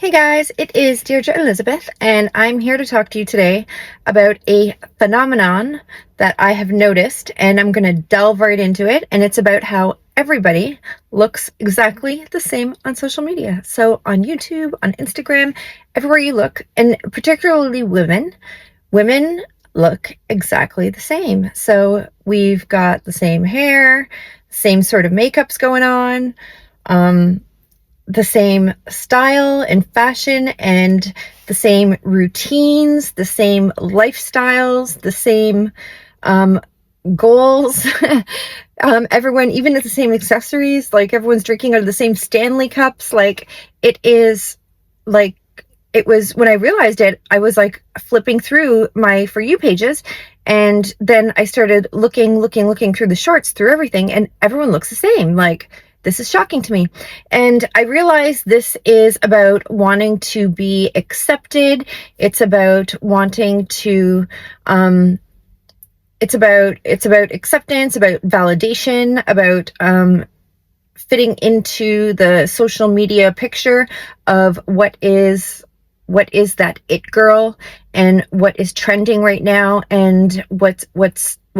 Hey guys, it is Deirdre Elizabeth, and I'm here to talk to you today about a phenomenon that I have noticed, and I'm going to delve right into it, and it's about how everybody looks exactly the same on social media. So on YouTube, on Instagram, everywhere you look, and particularly women look exactly the same. So we've got the same hair, same sort of makeups going on, the same style and fashion and the same routines, the same lifestyles, the same goals. Everyone, even at the same accessories, like everyone's drinking out of the same Stanley cups. Like it is like, it was when I realized it, I was like flipping through my For You pages. And then I started looking through the shorts, through everything, and everyone looks the same. Like, this is shocking to me. And I realize this is about wanting to be accepted. It's about wanting to, it's about acceptance, about validation, about, fitting into the social media picture of what is that it girl and what is trending right now, and what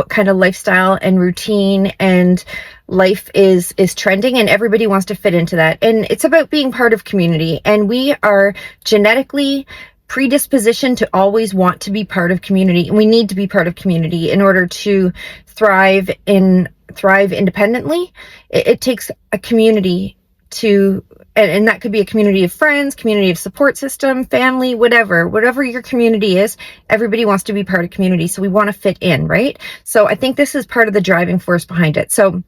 kind of lifestyle and routine and life is trending, and everybody wants to fit into that. And it's about being part of community, and we are genetically predispositioned to always want to be part of community, and we need to be part of community in order to thrive independently. It takes a community to, and that could be a community of friends, community of support system, family, whatever your community is. Everybody wants to be part of community, so we want to fit in, right? So I think this is part of the driving force behind it. So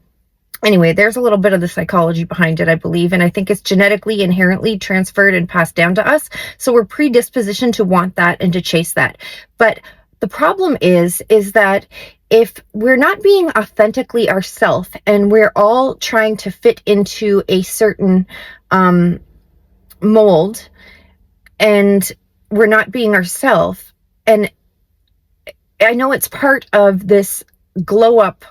anyway, there's a little bit of the psychology behind it, I believe, and I think it's genetically inherently transferred and passed down to us. So we're predispositioned to want that and to chase that. But the problem is that if we're not being authentically ourselves, and we're all trying to fit into a certain mold, and we're not being ourselves, and I know it's part of this glow up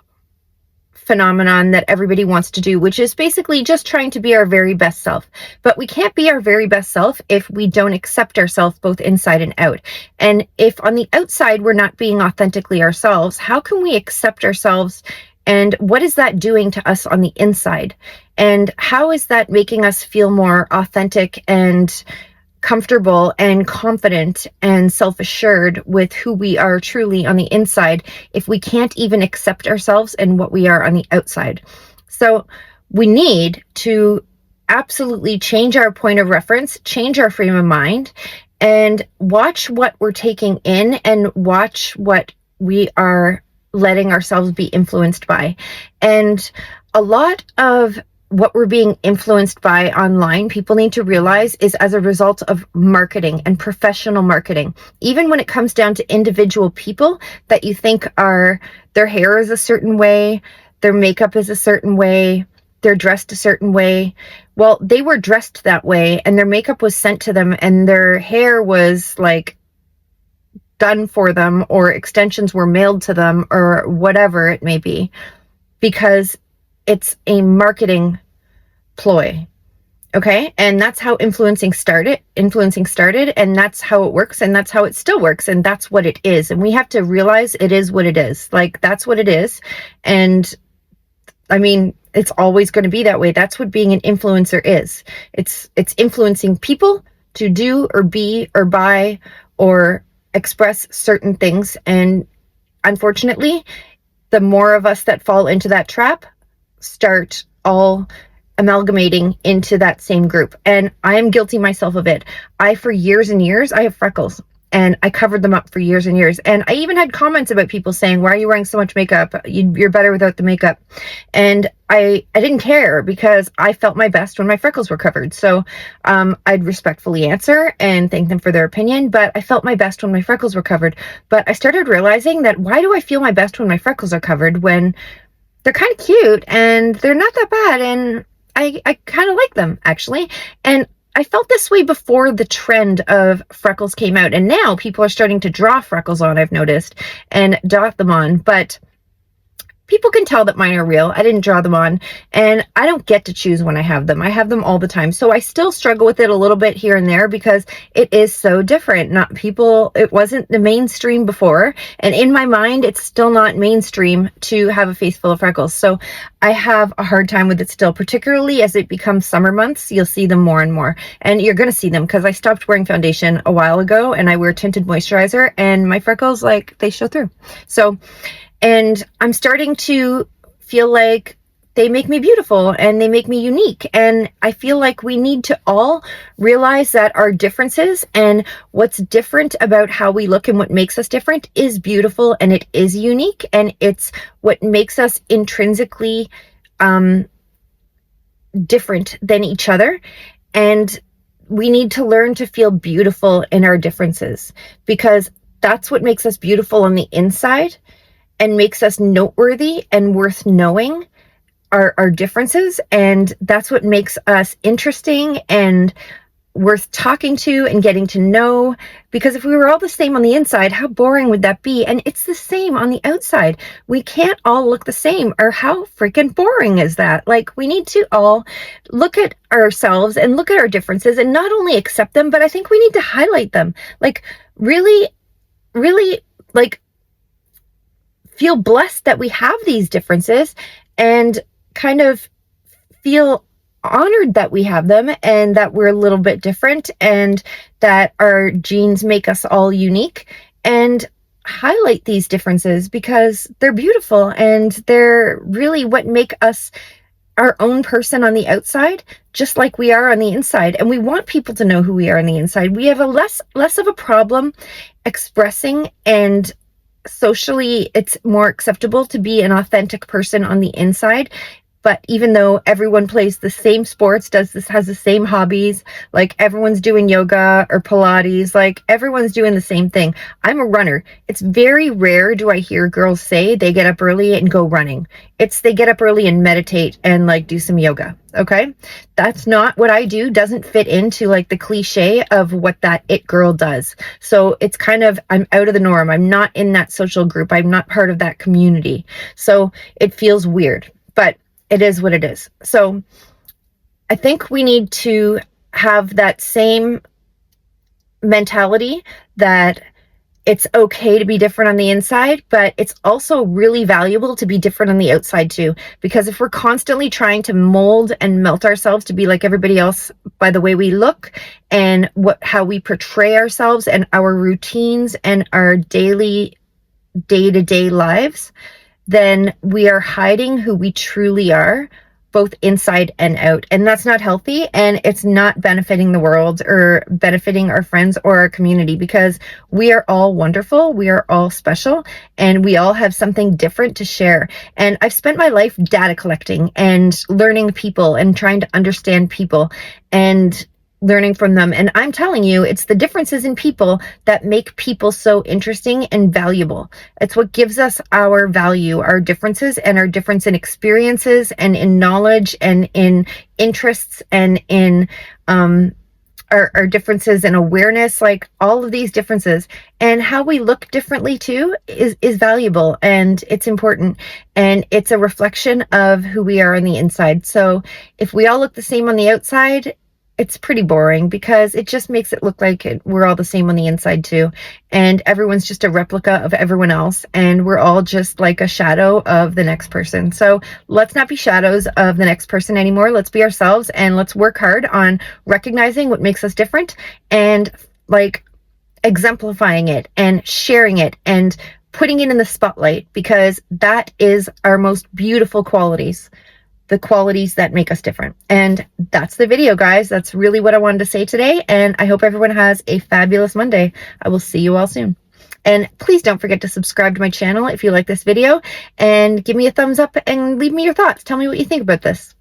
phenomenon that everybody wants to do, which is basically just trying to be our very best self. But we can't be our very best self if we don't accept ourselves both inside and out. And if on the outside we're not being authentically ourselves, how can we accept ourselves? And what is that doing to us on the inside? And how is that making us feel more authentic and comfortable and confident and self-assured with who we are truly on the inside if we can't even accept ourselves and what we are on the outside? So we need to absolutely change our point of reference, change our frame of mind, and watch what we're taking in, and watch what we are letting ourselves be influenced by. And a lot of what we're being influenced by online, people need to realize, is as a result of marketing and professional marketing. Even when it comes down to individual people that you think are, their hair is a certain way, their makeup is a certain way, they're dressed a certain way. Well, they were dressed that way, and their makeup was sent to them, and their hair was like done for them, or extensions were mailed to them, or whatever it may be, because it's a marketing ploy. Okay. And that's how influencing started, and that's how it works, and that's how it still works, and that's what it is. And we have to realize it is what it is. Like, that's what it is. And I mean, it's always going to be that way. That's what being an influencer is. It's influencing people to do or be or buy or express certain things. And unfortunately, the more of us that fall into that trap start all amalgamating into that same group. And I am guilty myself of it. For years and years, I have freckles, and I covered them up for years and years. And I even had comments about people saying, why are you wearing so much makeup? You're better without the makeup. And I didn't care, because I felt my best when my freckles were covered. So I'd respectfully answer and thank them for their opinion, but I felt my best when my freckles were covered. But I started realizing that, why do I feel my best when my freckles are covered, when they're kind of cute and they're not that bad, and I kind of like them, actually. And I felt this way before the trend of freckles came out, and now people are starting to draw freckles on, I've noticed, and dot them on. But people can tell that mine are real. I didn't draw them on, and I don't get to choose when I have them. I have them all the time. So I still struggle with it a little bit here and there because it is so different. It wasn't the mainstream before. And in my mind, it's still not mainstream to have a face full of freckles. So I have a hard time with it still, particularly as it becomes summer months. You'll see them more and more, and you're going to see them because I stopped wearing foundation a while ago and I wear tinted moisturizer, and my freckles, like, they show through. So, and I'm starting to feel like they make me beautiful and they make me unique. And I feel like we need to all realize that our differences and what's different about how we look and what makes us different is beautiful, and it is unique, and it's what makes us intrinsically different than each other. And we need to learn to feel beautiful in our differences, because that's what makes us beautiful on the inside and makes us noteworthy and worth knowing, our differences. And that's what makes us interesting and worth talking to and getting to know. Because if we were all the same on the inside, how boring would that be? And it's the same on the outside. We can't all look the same, or how freaking boring is that? Like, we need to all look at ourselves and look at our differences and not only accept them, but I think we need to highlight them. Like, really, really, like, feel blessed that we have these differences and kind of feel honored that we have them and that we're a little bit different and that our genes make us all unique, and highlight these differences because they're beautiful and they're really what make us our own person on the outside, just like we are on the inside. And we want people to know who we are on the inside. We have a less of a problem expressing, and socially it's more acceptable to be an authentic person on the inside. But even though everyone plays the same sports, has the same hobbies, like everyone's doing yoga or Pilates, like everyone's doing the same thing. I'm a runner. It's very rare do I hear girls say they get up early and go running. It's they get up early and meditate and like do some yoga. Okay. That's not what I do. Doesn't fit into like the cliche of what that it girl does. So it's kind of, I'm out of the norm. I'm not in that social group. I'm not part of that community. So it feels weird, but it is what it is. So I think we need to have that same mentality that it's okay to be different on the inside, but it's also really valuable to be different on the outside too. Because if we're constantly trying to mold and melt ourselves to be like everybody else by the way we look and how we portray ourselves and our routines and our daily day-to-day lives, then we are hiding who we truly are, both inside and out. And that's not healthy, and it's not benefiting the world or benefiting our friends or our community, because we are all wonderful, we are all special, and we all have something different to share. And I've spent my life data collecting and learning people and trying to understand people and learning from them. And I'm telling you, it's the differences in people that make people so interesting and valuable. It's what gives us our value, our differences, and our difference in experiences and in knowledge and in interests and in our differences in awareness. Like all of these differences and how we look differently too is valuable, and it's important, and it's a reflection of who we are on the inside. So if we all look the same on the outside, it's pretty boring, because it just makes it look like we're all the same on the inside too. And everyone's just a replica of everyone else. And we're all just like a shadow of the next person. So let's not be shadows of the next person anymore. Let's be ourselves, and let's work hard on recognizing what makes us different and like exemplifying it and sharing it and putting it in the spotlight, because that is our most beautiful qualities. The qualities that make us different. And that's the video, guys. That's really what I wanted to say today. And I hope everyone has a fabulous Monday. I will see you all soon. And please don't forget to subscribe to my channel if you like this video, and give me a thumbs up and leave me your thoughts. Tell me what you think about this.